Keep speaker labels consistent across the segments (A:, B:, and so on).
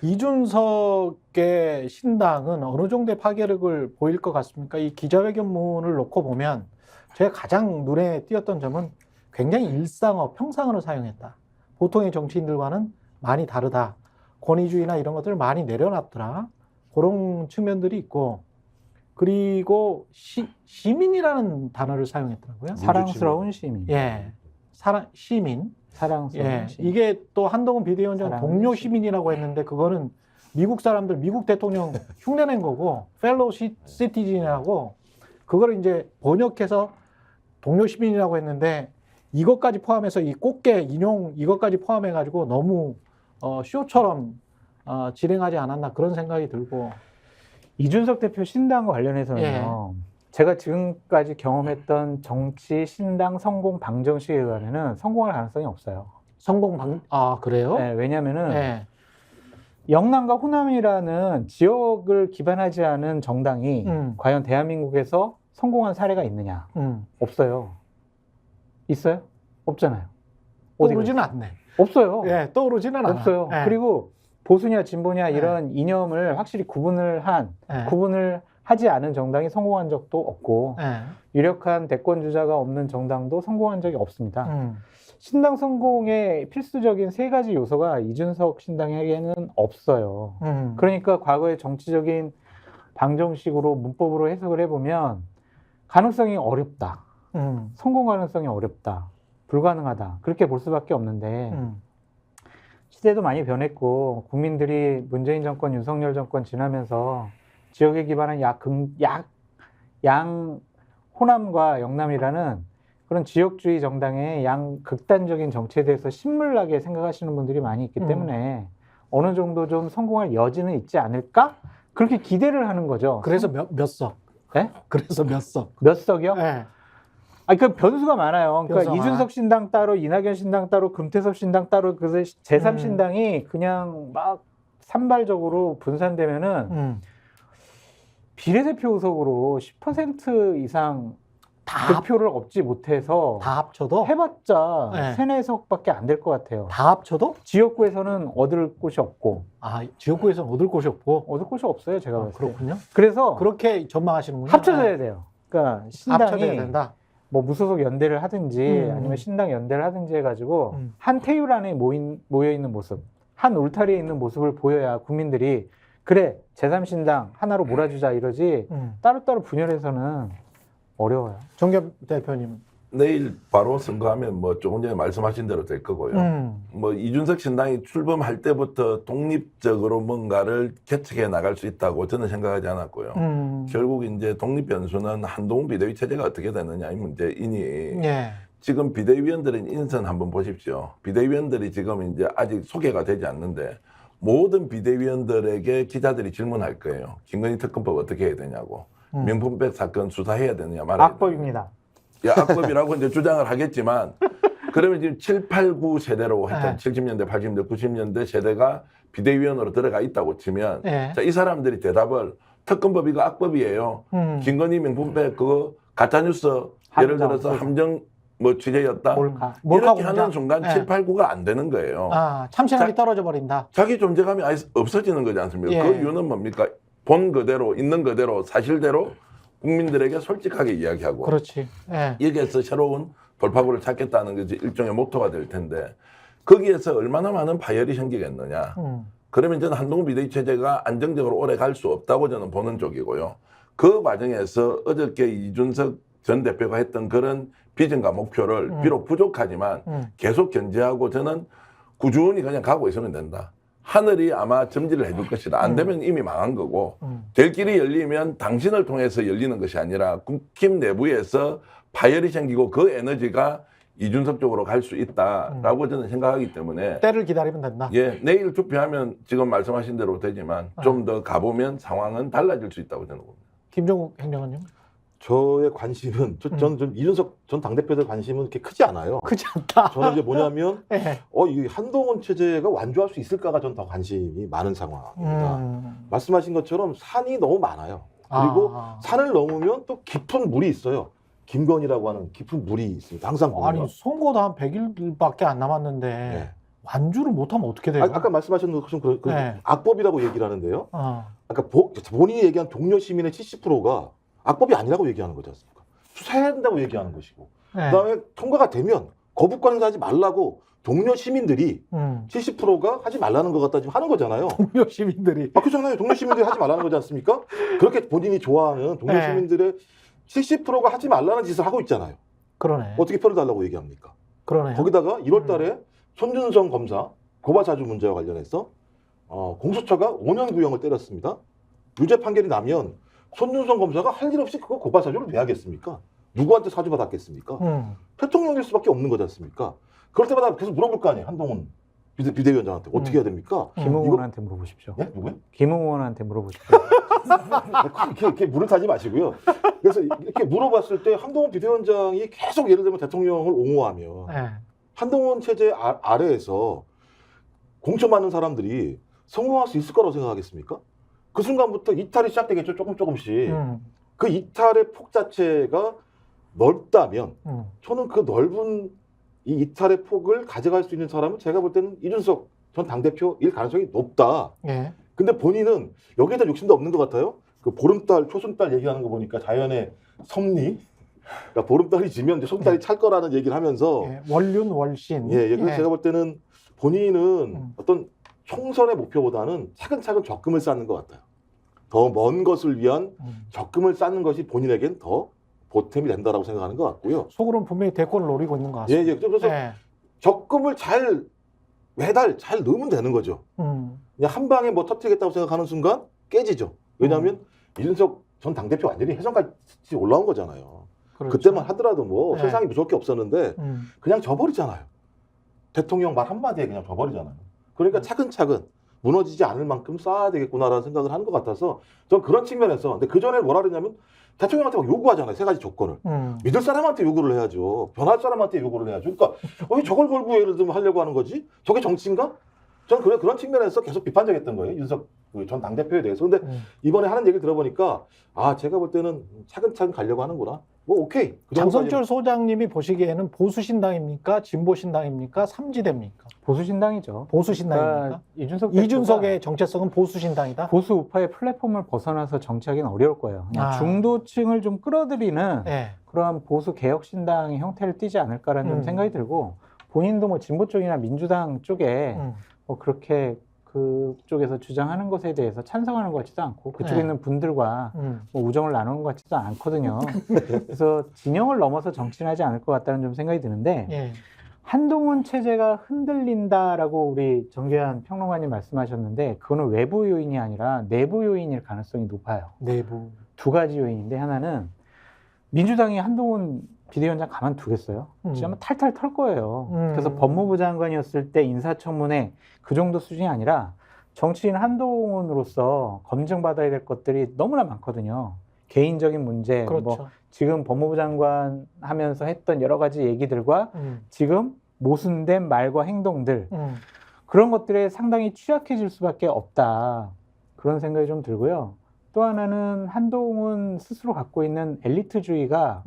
A: 이준석의 신당은 어느 정도의 파괴력을 보일 것 같습니까? 이 기자회견문을 놓고 보면 제가 가장 눈에 띄었던 점은 굉장히 일상어, 평상어를 사용했다. 보통의 정치인들과는 많이 다르다. 권위주의나 이런 것들을 많이 내려놨더라. 그런 측면들이 있고, 그리고 시민이라는 단어를 사용했더라고요.
B: 사랑스러운 시민.
A: 예, 시민.
B: 사랑스러운
A: 예,
B: 시민.
A: 이게 또 한동훈 비대위원장
B: 사랑하는
A: 동료 시민이라고 했는데 그거는 미국 사람들, 미국 대통령 흉내낸 거고, 펠로우 시티즌이라고 그거를 이제 번역해서 동료 시민이라고 했는데 이것까지 포함해서 이 꽃게 인용 이것까지 포함해가지고 너무 쇼처럼 진행하지 않았나 그런 생각이 들고.
B: 이준석 대표 신당과 관련해서는요.
A: 예.
B: 제가 지금까지 경험했던 정치 신당 성공 방정식에 관해서는 성공할 가능성이 없어요.
A: 그래요?
B: 네, 왜냐면은
A: 예.
B: 영남과 호남이라는 지역을 기반하지 않은 정당이 과연 대한민국에서 성공한 사례가 있느냐? 없어요. 있어요? 없잖아요.
A: 떠오르지는 않네.
B: 없어요.
A: 예, 떠오르지는 않아요.
B: 없어요.
A: 예.
B: 그리고 보수냐 진보냐
A: 예.
B: 이런 이념을 확실히 구분을
A: 예.
B: 하지 않은 정당이 성공한 적도 없고
A: 예.
B: 유력한 대권 주자가 없는 정당도 성공한 적이 없습니다. 신당 성공의 필수적인 세 가지 요소가 이준석 신당에게는 없어요. 그러니까 과거의 정치적인 방정식으로 문법으로 해석을 해보면 가능성이 어렵다. 성공 가능성이 어렵다. 불가능하다. 그렇게 볼 수밖에 없는데 시대도 많이 변했고 국민들이 문재인 정권, 윤석열 정권 지나면서 지역에 기반한 양 호남과 영남이라는 그런 지역주의 정당의 양 극단적인 정치에 대해서 신물나게 생각하시는 분들이 많이 있기 때문에 어느 정도 좀 성공할 여지는 있지 않을까? 그렇게 기대를 하는 거죠.
A: 그래서 몇 석?
B: 네?
A: 그래서 몇 석?
B: 몇 석이요?
A: 네.
B: 그 변수가 많아요. 그러니까
A: 변수가
B: 이준석 신당 따로, 이낙연 신당 따로, 금태섭 신당 따로, 그래서 제3신당이 그냥 막 산발적으로 분산되면은 비례대표 의석으로 10% 이상 득표를 얻지 못해서
A: 다 합쳐도?
B: 해봤자
A: 네.
B: 3-4석밖에 안 될 것 같아요.
A: 다 합쳐도?
B: 지역구에서는 얻을 곳이 없고.
A: 지역구에서는 얻을 곳이 없고?
B: 얻을 곳이 없어요, 제가 봤을 때.
A: 그렇군요.
B: 그래서
A: 그렇게 전망하시는군요.
B: 합쳐져야 돼요. 그러니까 신당이
A: 합쳐져야 된다.
B: 뭐 무소속 연대를 하든지 아니면 신당 연대를 하든지 해가지고 한 테이블 안에 모여있는 모습, 한 울타리에 있는 모습을 보여야 국민들이 그래, 제3신당 하나로 몰아주자 이러지 따로따로 분열해서는 어려워요.
A: 정겸 대표님.
C: 내일 바로 선거하면 뭐 조금 전에 말씀하신 대로 될 거고요. 뭐 이준석 신당이 출범할 때부터 독립적으로 뭔가를 개척해 나갈 수 있다고 저는 생각하지 않았고요. 결국 이제 독립 변수는 한동훈 비대위 체제가 어떻게 되느냐 이 문제이니
A: 예.
C: 지금 비대위원들의 인선 한번 보십시오. 비대위원들이 지금 이제 아직 소개가 되지 않는데 모든 비대위원들에게 기자들이 질문할 거예요. 김건희 특검법 어떻게 해야 되냐고. 명품백 사건 수사해야 되느냐 말아야
B: 악법입니다.
C: 악법이라고 이제 주장을 하겠지만 그러면 지금 7, 8, 9 세대로 했던 70년대, 80년대, 90년대 세대가 비대위원으로 들어가 있다고 치면 자, 이 사람들이 대답을 특검법 이거 악법이에요. 김건희 명품백 그거 가짜뉴스 예를 들어서 함정 뭐 취재였다. 이렇게 하는 순간 7, 8, 9가 안 되는 거예요.
A: 참신함이 떨어져 버린다.
C: 자기 존재감이 아예 없어지는 거지 않습니까? 그 이유는 뭡니까? 본 그대로 있는 그대로 사실대로 국민들에게 솔직하게 이야기하고
A: 그렇지. 예.
C: 여기에서 새로운 돌파구를 찾겠다는 것이 일종의 모토가 될 텐데 거기에서 얼마나 많은 파열이 생기겠느냐. 그러면 저는 한동훈 비대위 체제가 안정적으로 오래 갈 수 없다고 저는 보는 쪽이고요. 그 과정에서 어저께 이준석 전 대표가 했던 그런 비전과 목표를 비록 부족하지만 계속 견제하고 저는 꾸준히 그냥 가고 있으면 된다. 하늘이 아마 점지를 해줄 것이다. 안 되면 이미 망한 거고 될 길이 열리면 당신을 통해서 열리는 것이 아니라 국힘 내부에서 파열이 생기고 그 에너지가 이준석 쪽으로 갈 수 있다라고 저는 생각하기 때문에
A: 때를 기다리면 된다.
C: 예, 내일 투표하면 지금 말씀하신 대로 되지만 좀 더 가보면 상황은 달라질 수 있다고 저는 봅니다.
A: 김종국 행정관님.
D: 저의 관심은 전 이준석 전 당대표의 관심은 그렇게 크지 않아요.
A: 크지 않다.
D: 저는 이제 뭐냐면
A: 네.
D: 이 한동훈 체제가 완주할 수 있을까가 전 더 관심이 많은 상황입니다. 말씀하신 것처럼 산이 너무 많아요. 그리고 산을 넘으면 또 깊은 물이 있어요. 김건희라고 하는 깊은 물이 있습니다. 항상 보면.
A: 아니 선거도 한 100일밖에 안 남았는데
D: 네.
A: 완주를 못하면 어떻게 돼요?
D: 아까 말씀하신 것처럼
A: 네.
D: 악법이라고 얘기를 하는데요.
A: 어.
D: 아까 본인이 얘기한 동료 시민의 70%가 악법이 아니라고 얘기하는 거지 않습니까? 수사해야 된다고 얘기하는 것이고
A: 네.
D: 그다음에 통과가 되면 거부권 행사하지 말라고 동료 시민들이 70%가 하지 말라는 것 같다 지금 하는 거잖아요.
A: 동료 시민들이.
D: 그렇잖아요. 동료 시민들이 하지 말라는 거지 않습니까? 그렇게 본인이 좋아하는 동료
A: 네.
D: 시민들의 70%가 하지 말라는 짓을 하고 있잖아요.
A: 그러네.
D: 어떻게 표를 달라고 얘기합니까?
A: 그러네.
D: 거기다가 1월 달에 손준성 검사 고발사주 문제와 관련해서 공수처가 5년 구형을 때렸습니다. 유죄 판결이 나면 손준성 검사가 할 일 없이 그거 고발사주를 왜 하겠습니까? 누구한테 사주 받았겠습니까? 대통령일 수밖에 없는 거지 않습니까? 그럴 때마다 계속 물어볼 거 아니에요. 한동훈 비대위원장한테 어떻게 해야 됩니까?
B: 김웅원한테 물어보십시오.
D: 네? 누구요?
B: 김웅원한테 물어보십시오.
D: 이렇게 물을 타지 마시고요. 그래서 이렇게 물어봤을 때 한동훈 비대위원장이 계속 예를 들면 대통령을 옹호하며
A: 네.
D: 한동훈 체제 아래에서 공천받는 사람들이 성공할 수 있을 거라고 생각하겠습니까? 그 순간부터 이탈이 시작되겠죠. 조금씩. 그 이탈의 폭 자체가 넓다면 저는 그 넓은 이 이탈의 폭을 가져갈 수 있는 사람은 제가 볼 때는 이준석 전 당대표일 가능성이 높다.
A: 예.
D: 근데 본인은 여기에다 욕심도 없는 것 같아요. 그 보름달, 초승달 얘기하는 거 보니까 자연의 섭리. 그러니까 보름달이 지면 이제 손달이 찰 거라는 얘기를 하면서
A: 예. 월륜 월신.
D: 그래서 제가 볼 때는 본인은 어떤 총선의 목표보다는 차근차근 적금을 쌓는 것 같아요. 더 먼 것을 위한 적금을 쌓는 것이 본인에겐 더 보탬이 된다라고 생각하는 것 같고요.
A: 속으로는 분명히 대권을 노리고 있는 것 같습니다.
D: 그래서 적금을 매달 잘 넣으면 되는 거죠. 그냥 한 방에 뭐 터뜨리겠다고 생각하는 순간 깨지죠. 왜냐하면 이준석 전 당대표 완전히 해성까지 올라온 거잖아요.
A: 그렇죠.
D: 그때만 하더라도 뭐
A: 네.
D: 세상이 무서울 게 없었는데 그냥 져버리잖아요. 대통령 말 한마디에 그냥 져버리잖아요. 그러니까 차근차근 무너지지 않을 만큼 쌓아야 되겠구나라는 생각을 하는 것 같아서 전 그런 측면에서 근데 그 전에 뭐라 그랬냐면 대통령한테 막 요구하잖아요. 3가지 조건을. 믿을 사람한테 요구를 해야죠. 변할 사람한테 요구를 해야죠. 그러니까 왜 저걸 걸고 예를 들면 하려고 하는 거지? 저게 정치인가? 저는 그런 측면에서 계속 비판적이었던 거예요. 윤석 전 당대표에 대해서. 근데 이번에 하는 얘기를 들어보니까 제가 볼 때는 차근차근 가려고 하는구나. 뭐 오케이. 그
A: 장성철 소장님이 보시기에는 보수신당입니까? 진보신당입니까? 삼지대입니까?
B: 보수신당이죠.
A: 보수신당입니까?
B: 그러니까
A: 이준석의 정체성은 보수신당이다?
B: 보수 우파의 플랫폼을 벗어나서 정치하기는 어려울 거예요. 그냥 중도층을 좀 끌어들이는 그러한 보수 개혁신당의 형태를 띠지 않을까라는 좀 생각이 들고 본인도 뭐 진보 쪽이나 민주당 쪽에 뭐 그렇게 그쪽에서 주장하는 것에 대해서 찬성하는 것 같지도 않고 그쪽에 있는 분들과 뭐 우정을 나누는 것 같지도 않거든요. 그래서 진영을 넘어서 정치를 하지 않을 것 같다는 좀 생각이 드는데 한동훈 체제가 흔들린다라고 우리 정계한 평론가님 말씀하셨는데 그거는 외부 요인이 아니라 내부 요인일 가능성이 높아요.
A: 내부.
B: 2가지 요인인데 하나는 민주당이 한동훈 비대위원장 가만두겠어요? 진짜 아마 탈탈 털 거예요. 그래서 법무부 장관이었을 때 인사청문회 그 정도 수준이 아니라 정치인 한동훈으로서 검증받아야 될 것들이 너무나 많거든요. 개인적인 문제,
A: 그렇죠.
B: 뭐 지금 법무부 장관 하면서 했던 여러 가지 얘기들과 지금 모순된 말과 행동들 그런 것들에 상당히 취약해질 수밖에 없다. 그런 생각이 좀 들고요. 또 하나는 한동훈 스스로 갖고 있는 엘리트주의가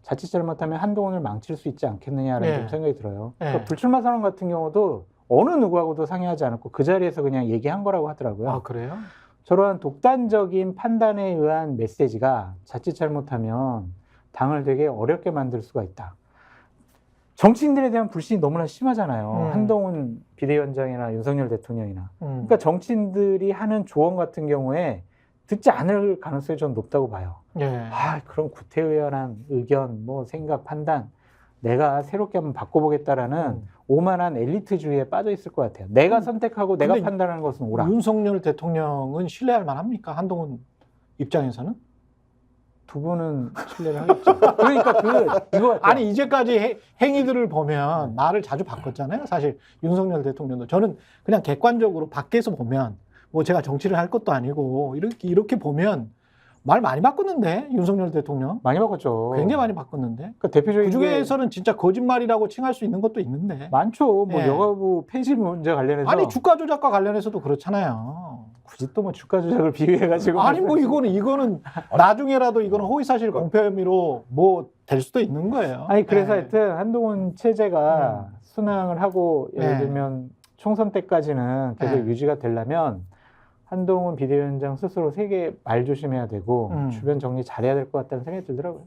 B: 자칫 잘못하면 한동훈을 망칠 수 있지 않겠느냐라는 좀 생각이 들어요. 그러니까 불출마 선언 같은 경우도 어느 누구하고도 상의하지 않았고 그 자리에서 그냥 얘기한 거라고 하더라고요.
A: 아, 그래요?
B: 저러한 독단적인 판단에 의한 메시지가 자칫 잘못하면 당을 되게 어렵게 만들 수가 있다. 정치인들에 대한 불신이 너무나 심하잖아요. 한동훈 비대위원장이나 윤석열 대통령이나. 그러니까 정치인들이 하는 조언 같은 경우에 듣지 않을 가능성이 좀 높다고 봐요. 그런 구태의연한 의견, 뭐 생각, 판단 내가 새롭게 한번 바꿔보겠다라는 오만한 엘리트주의에 빠져 있을 것 같아요. 내가 선택하고 내가 판단하는 것은 옳아.
A: 윤석열 대통령은 신뢰할 만합니까? 한동훈 입장에서는?
B: 두 분은 신뢰를 하겠죠. 그러니까 이거
A: 아니 이제까지 행위들을 보면 말을 자주 바꿨잖아요. 사실 윤석열 대통령도 저는 그냥 객관적으로 밖에서 보면 뭐 제가 정치를 할 것도 아니고 이렇게 보면 말 많이 바꿨는데 윤석열 대통령
B: 많이 바꿨죠.
A: 굉장히 많이 바꿨는데
B: 그러니까 대표적인
A: 그 중에서는 진짜 거짓말이라고 칭할 수 있는 것도 있는데
B: 많죠. 뭐 여가부 폐지 문제 관련해서
A: 아니 주가 조작과 관련해서도 그렇잖아요.
B: 굳이 또 뭐 주가 조작을 비유해가지고
A: 아니 뭐 이거는 나중에라도 이거는 허위사실 공표 혐의로 뭐 될 수도 있는 거예요.
B: 아니 그래서 하여튼 한동훈 체제가 순항을 하고 예를 들면 총선 때까지는 계속
A: 네.
B: 유지가 되려면 한동훈 비대위원장 스스로 세게 말 조심해야 되고 주변 정리 잘해야 될 것 같다는 생각이 들더라고요.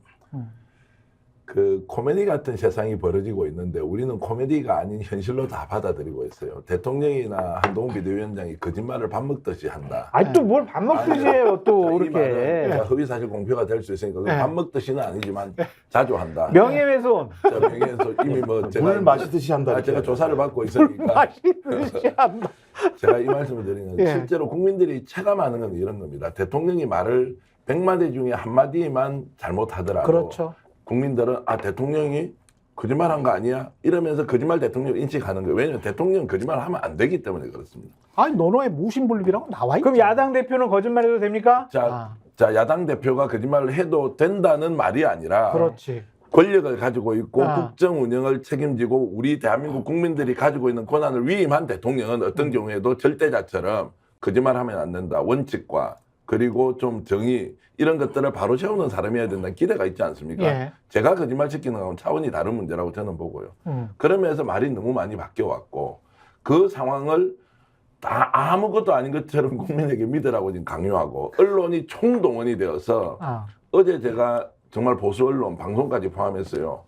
C: 그 코미디 같은 세상이 벌어지고 있는데 우리는 코미디가 아닌 현실로 다 받아들이고 있어요. 대통령이나 한동훈 비대위원장이 거짓말을 밥 먹듯이 한다.
B: 아니 또 뭘 밥 먹듯이 해요 또
C: 자, 이
B: 그렇게.
C: 말은 허위사실 공표가 될 수 있으니까
A: 네.
C: 밥 먹듯이는 아니지만 자주 한다.
B: 명예훼손.
C: 자, 명예훼손 이미 뭐 제가
D: 물 마시듯이 한다.
C: 제가 조사를 받고
B: 물
C: 있으니까
B: 마시듯이 한다.
C: 제가 이 말씀을 드리는 건
A: 예.
C: 실제로 국민들이 체감하는 건 이런 겁니다. 대통령이 말을 100마디 중에 한마디만 잘못하더라도
A: 그렇죠.
C: 국민들은 아 대통령이 거짓말한 거 아니야? 이러면서 거짓말 대통령 인식하는 거예요. 왜냐하면 대통령 거짓말 하면 안 되기 때문에 그렇습니다.
A: 아니 논어에 무신불립이라고 나와 있죠.
B: 그럼 야당 대표는 거짓말해도 됩니까?
C: 자, 야당 대표가 거짓말을 해도 된다는 말이 아니라
A: 그렇지.
C: 권력을 가지고 있고
A: 아.
C: 국정 운영을 책임지고 우리 대한민국 국민들이 가지고 있는 권한을 위임한 대통령은 어떤 경우에도 절대자처럼 거짓말하면 안 된다. 원칙과 그리고 좀 정의 이런 것들을 바로 세우는 사람이어야 된다는 기대가 있지 않습니까?
A: 예.
C: 제가 거짓말 시키는 건 차원이 다른 문제라고 저는 보고요. 그러면서 말이 너무 많이 바뀌어왔고 그 상황을 다 아무것도 아닌 것처럼 국민에게 믿으라고 지금 강요하고 언론이 총동원이 되어서 어제 제가 정말 보수 언론 방송까지 포함했어요.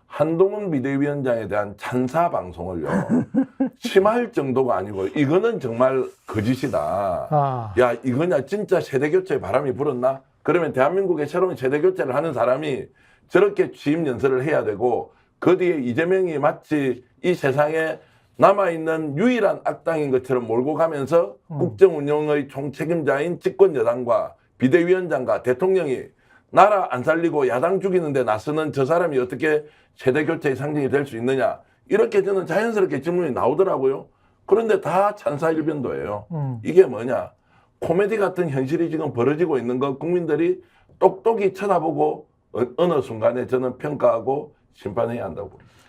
C: 한동훈 비대위원장에 대한 찬사 방송을요. 심할 정도가 아니고 이거는 정말 거짓이다. 야 이거냐 진짜 세대교체 바람이 불었나? 그러면 대한민국의 새로운 세대교체를 하는 사람이 저렇게 취임 연설을 해야 되고 그 뒤에 이재명이 마치 이 세상에 남아있는 유일한 악당인 것처럼 몰고 가면서 국정 운영의 총책임자인 집권 여당과 비대위원장과 대통령이 나라 안 살리고 야당 죽이는데 나서는 저 사람이 어떻게 세대교체의 상징이 될 수 있느냐 이렇게 저는 자연스럽게 질문이 나오더라고요. 그런데 다 찬사일변도예요. 이게 뭐냐 코미디 같은 현실이 지금 벌어지고 있는 거 국민들이 똑똑히 쳐다보고 어느 순간에 저는 평가하고 심판해야 한다고 봅니다.